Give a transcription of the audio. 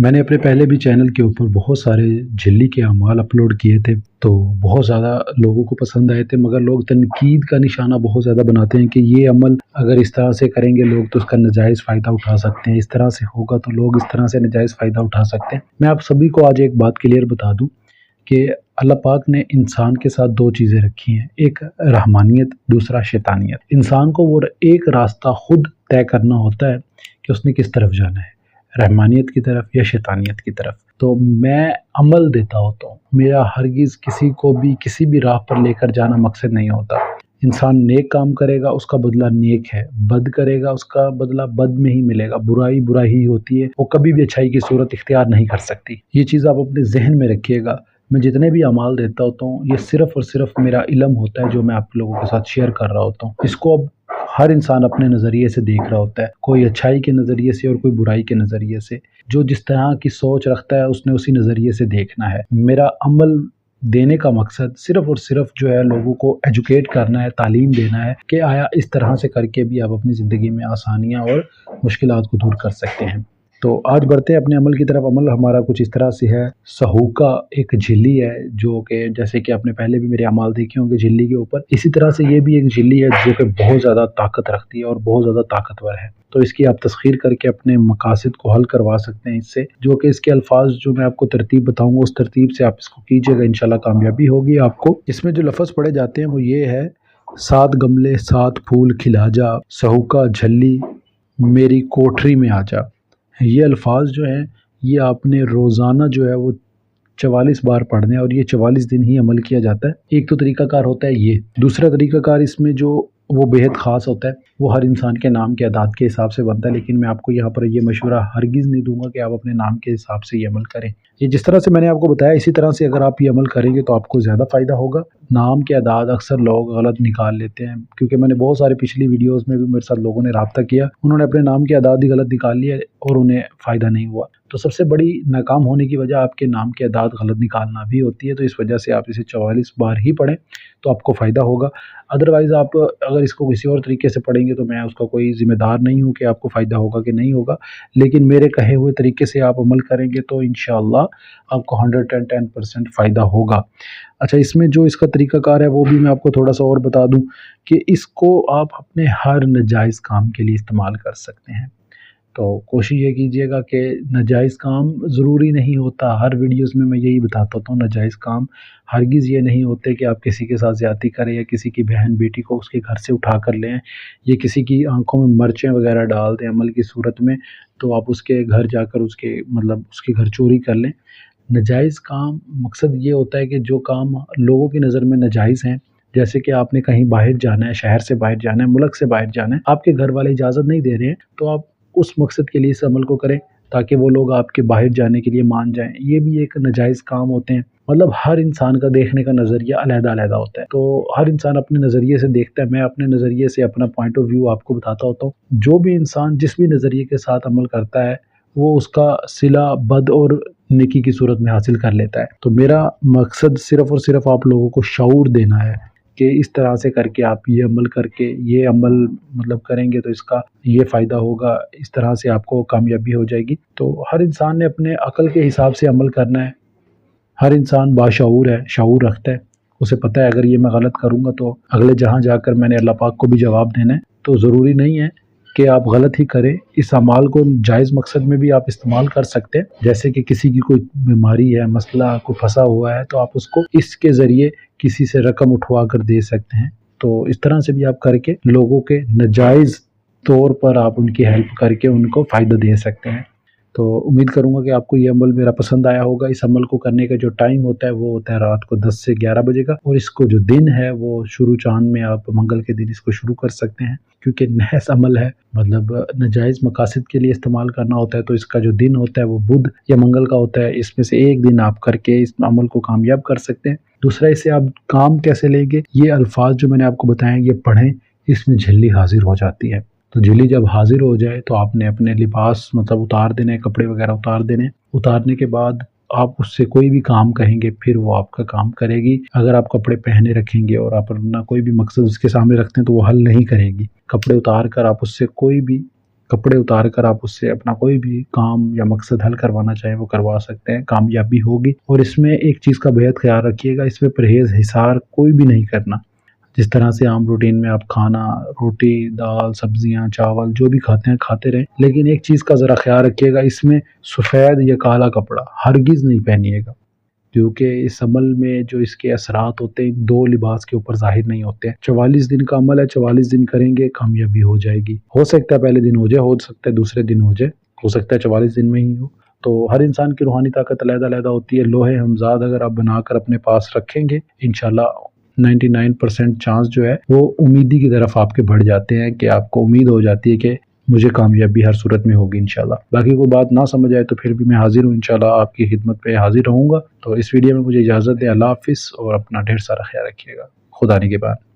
میں نے اپنے پہلے بھی چینل کے اوپر بہت سارے جھلی کے اعمال اپلوڈ کیے تھے، تو بہت زیادہ لوگوں کو پسند آئے تھے، مگر لوگ تنقید کا نشانہ بہت زیادہ بناتے ہیں کہ یہ عمل اگر اس طرح سے کریں گے لوگ تو اس کا ناجائز فائدہ اٹھا سکتے ہیں، اس طرح سے ہوگا تو لوگ اس طرح سے ناجائز فائدہ اٹھا سکتے ہیں۔ میں آپ سبھی کو آج ایک بات کلیئر بتا دوں کہ اللہ پاک نے انسان کے ساتھ دو چیزیں رکھی ہیں، ایک رحمانیت، دوسرا شیطانیت۔ انسان کو وہ ایک راستہ خود طے کرنا ہوتا ہے کہ اس نے کس طرف جانا ہے، رحمانیت کی طرف یا شیطانیت کی طرف۔ تو میں عمل دیتا ہوتا ہوں، میرا ہرگز کسی کو بھی کسی بھی راہ پر لے کر جانا مقصد نہیں ہوتا۔ انسان نیک کام کرے گا اس کا بدلہ نیک ہے، بد کرے گا اس کا بدلہ بد میں ہی ملے گا، برائی برائی ہی ہوتی ہے، وہ کبھی بھی اچھائی کی صورت اختیار نہیں کر سکتی۔ یہ چیز آپ اپنے ذہن میں رکھیے گا۔ میں جتنے بھی اعمال دیتا ہوتا ہوں یہ صرف اور صرف میرا علم ہوتا ہے جو میں آپ لوگوں کے ساتھ شیئر کر رہا ہوتا ہوں۔ اس کو اب ہر انسان اپنے نظریے سے دیکھ رہا ہوتا ہے، کوئی اچھائی کے نظریے سے اور کوئی برائی کے نظریے سے۔ جو جس طرح کی سوچ رکھتا ہے اس نے اسی نظریے سے دیکھنا ہے۔ میرا عمل دینے کا مقصد صرف اور صرف جو ہے لوگوں کو ایجوکیٹ کرنا ہے، تعلیم دینا ہے کہ آیا اس طرح سے کر کے بھی آپ اپنی زندگی میں آسانیاں اور مشکلات کو دور کر سکتے ہیں۔ تو آج بڑھتے ہیں اپنے عمل کی طرف۔ عمل ہمارا کچھ اس طرح سے ہے، سہوکا ایک جھلی ہے جو کہ جیسے کہ آپ نے پہلے بھی میرے اعمال دیکھے ہوں گے جھلی کے اوپر، اسی طرح سے یہ بھی ایک جھلی ہے جو کہ بہت زیادہ طاقت رکھتی ہے اور بہت زیادہ طاقتور ہے۔ تو اس کی آپ تسخیر کر کے اپنے مقاصد کو حل کروا سکتے ہیں اس سے، جو کہ اس کے الفاظ جو میں آپ کو ترتیب بتاؤں گا اس ترتیب سے آپ اس کو کیجئے گا، انشاءاللہ کامیابی ہوگی آپ کو۔ اس میں جو لفظ پڑھے جاتے ہیں وہ یہ ہے، 7 گملے 7 پھول کھلا جا، سہوکا جھلی میری کوٹری میں آ جا۔ یہ الفاظ جو ہیں یہ آپ نے روزانہ جو ہے وہ 44 بار پڑھنے ہیں، اور یہ 44 دن ہی عمل کیا جاتا ہے۔ ایک تو طریقہ کار ہوتا ہے یہ، دوسرا طریقہ کار اس میں جو وہ بےحد خاص ہوتا ہے، وہ ہر انسان کے نام کے اعداد کے حساب سے بنتا ہے، لیکن میں آپ کو یہاں پر یہ مشورہ ہرگز نہیں دوں گا کہ آپ اپنے نام کے حساب سے یہ عمل کریں۔ یہ جس طرح سے میں نے آپ کو بتایا اسی طرح سے اگر آپ یہ عمل کریں گے تو آپ کو زیادہ فائدہ ہوگا۔ نام کے اعداد اکثر لوگ غلط نکال لیتے ہیں، کیونکہ میں نے بہت سارے پچھلی ویڈیوز میں بھی میرے ساتھ لوگوں نے رابطہ کیا، انہوں نے اپنے نام کے اعداد ہی غلط نکال لیے اور انہیں فائدہ نہیں ہوا۔ تو سب سے بڑی ناکام ہونے کی وجہ آپ کے نام کے اعداد غلط نکالنا بھی ہوتی ہے، تو اس وجہ سے آپ اسے 44 بار ہی پڑھیں تو آپ کو فائدہ ہوگا۔ ادروائز آپ اگر اس کو کسی اور طریقے سے پڑھیں گے تو میں اس کا کوئی ذمہ دار نہیں ہوں کہ آپ کو فائدہ ہوگا کہ نہیں ہوگا، لیکن میرے کہے ہوئے طریقے سے آپ عمل کریں گے تو انشاءاللہ آپ کو 110% فائدہ ہوگا۔ اچھا، اس میں جو اس کا طریقہ کار ہے وہ بھی میں آپ کو تھوڑا سا اور بتا دوں کہ اس کو آپ اپنے ہر ناجائز کام کے لیے استعمال کر سکتے ہیں۔ تو کوشش یہ کیجئے گا کہ ناجائز کام ضروری نہیں ہوتا، ہر ویڈیوز میں یہی بتاتا ہوتا ہوں، ناجائز کام ہرگز یہ نہیں ہوتے کہ آپ کسی کے ساتھ زیادتی کریں یا کسی کی بہن بیٹی کو اس کے گھر سے اٹھا کر لیں، یا کسی کی آنکھوں میں مرچیں وغیرہ ڈال دیں عمل کی صورت میں، تو آپ اس کے گھر جا کر اس کے گھر چوری کر لیں۔ ناجائز کام مقصد یہ ہوتا ہے کہ جو کام لوگوں کی نظر میں ناجائز ہیں، جیسے کہ آپ نے کہیں باہر جانا ہے، شہر سے باہر جانا ہے، ملک سے باہر جانا ہے، آپ کے گھر والے اجازت نہیں دے رہے ہیں، تو آپ اس مقصد کے لیے اس عمل کو کریں تاکہ وہ لوگ آپ کے باہر جانے کے لیے مان جائیں۔ یہ بھی ایک ناجائز کام ہوتے ہیں۔ مطلب ہر انسان کا دیکھنے کا نظریہ علیحدہ علیحدہ ہوتا ہے، تو ہر انسان اپنے نظریے سے دیکھتا ہے۔ میں اپنے نظریے سے اپنا پوائنٹ آف ویو آپ کو بتاتا ہوتا ہوں۔ جو بھی انسان جس بھی نظریے کے ساتھ عمل کرتا ہے وہ اس کا صلہ بد اور نیکی کی صورت میں حاصل کر لیتا ہے۔ تو میرا مقصد صرف اور صرف آپ لوگوں کو شعور دینا ہے کہ اس طرح سے کر کے آپ یہ عمل کر کے یہ عمل مطلب کریں گے تو اس کا یہ فائدہ ہوگا، اس طرح سے آپ کو کامیابی ہو جائے گی۔ تو ہر انسان نے اپنے عقل کے حساب سے عمل کرنا ہے۔ ہر انسان باشعور ہے، شعور رکھتا ہے، اسے پتہ ہے اگر یہ میں غلط کروں گا تو اگلے جہاں جا کر میں نے اللہ پاک کو بھی جواب دینا ہے۔ تو ضروری نہیں ہے کہ آپ غلط ہی کریں، اس اعمال کو جائز مقصد میں بھی آپ استعمال کر سکتے ہیں۔ جیسے کہ کسی کی کوئی بیماری ہے، مسئلہ کوئی پھنسا ہوا ہے، تو آپ اس کو اس کے ذریعے کسی سے رقم اٹھوا کر دے سکتے ہیں۔ تو اس طرح سے بھی آپ کر کے لوگوں کے ناجائز طور پر آپ ان کی ہیلپ کر کے ان کو فائدہ دے سکتے ہیں۔ تو امید کروں گا کہ آپ کو یہ عمل میرا پسند آیا ہوگا۔ اس عمل کو کرنے کا جو ٹائم ہوتا ہے وہ ہوتا ہے رات کو 10 سے 11 بجے کا، اور اس کو جو دن ہے وہ شروع چاند میں آپ منگل کے دن اس کو شروع کر سکتے ہیں، کیونکہ نحس عمل ہے، مطلب ناجائز مقاصد کے لیے استعمال کرنا ہوتا ہے، تو اس کا جو دن ہوتا ہے وہ بدھ یا منگل کا ہوتا ہے۔ اس میں سے ایک دن آپ کر کے اس عمل کو کامیاب کر سکتے ہیں۔ دوسرا، اس سے آپ کام کیسے لیں گے، یہ الفاظ جو میں نے آپ کو بتائے ہیں یہ پڑھیں، اس میں جھلی حاضر ہو جاتی ہے۔ تو جھلی جب حاضر ہو جائے تو آپ نے اپنے لباس مطلب اتار دینے، کپڑے وغیرہ اتار دینے۔ اتارنے کے بعد آپ اس سے کوئی بھی کام کہیں گے پھر وہ آپ کا کام کرے گی۔ اگر آپ کپڑے پہنے رکھیں گے اور آپ اپنا کوئی بھی مقصد اس کے سامنے رکھتے ہیں تو وہ حل نہیں کرے گی۔ کپڑے اتار کر آپ اس سے کوئی بھی کپڑے اتار کر آپ اس سے اپنا کوئی بھی کام یا مقصد حل کروانا چاہیں وہ کروا سکتے ہیں، کامیابی ہوگی۔ اور اس میں ایک چیز کا بہت خیال رکھیے گا، اس میں پرہیز حسار کوئی بھی نہیں کرنا۔ جس طرح سے عام روٹین میں آپ کھانا، روٹی، دال، سبزیاں، چاول جو بھی کھاتے ہیں کھاتے رہیں، لیکن ایک چیز کا ذرا خیال رکھیے گا، اس میں سفید یا کالا کپڑا ہرگز نہیں پہنیے گا، کیونکہ اس عمل میں جو اس کے اثرات ہوتے ہیں دو لباس کے اوپر ظاہر نہیں ہوتے ہیں۔ 44 دن کا عمل ہے، 44 دن کریں گے کامیابی ہو جائے گی۔ ہو سکتا ہے پہلے دن ہو جائے، ہو سکتا ہے دوسرے دن ہو جائے، ہو سکتا ہے 44 دن میں ہی ہو۔ تو ہر انسان کی روحانی طاقت علیحدہ علیحدہ ہوتی ہے۔ لوہے ہمزاد اگر آپ بنا کر اپنے پاس رکھیں گے، انشاءاللہ 99% چانس جو ہے وہ امیدی کی طرف آپ کے بڑھ جاتے ہیں، کہ آپ کو امید ہو جاتی ہے کہ مجھے کامیابی ہر صورت میں ہوگی انشاءاللہ۔ باقی کوئی بات نہ سمجھ آئے تو پھر بھی میں حاضر ہوں انشاءاللہ، آپ کی خدمت پہ حاضر رہوں گا۔ تو اس ویڈیو میں مجھے اجازت دیں، اللہ حافظ، اور اپنا ڈھیر سارا خیال رکھیے گا۔ خدا نگہبان۔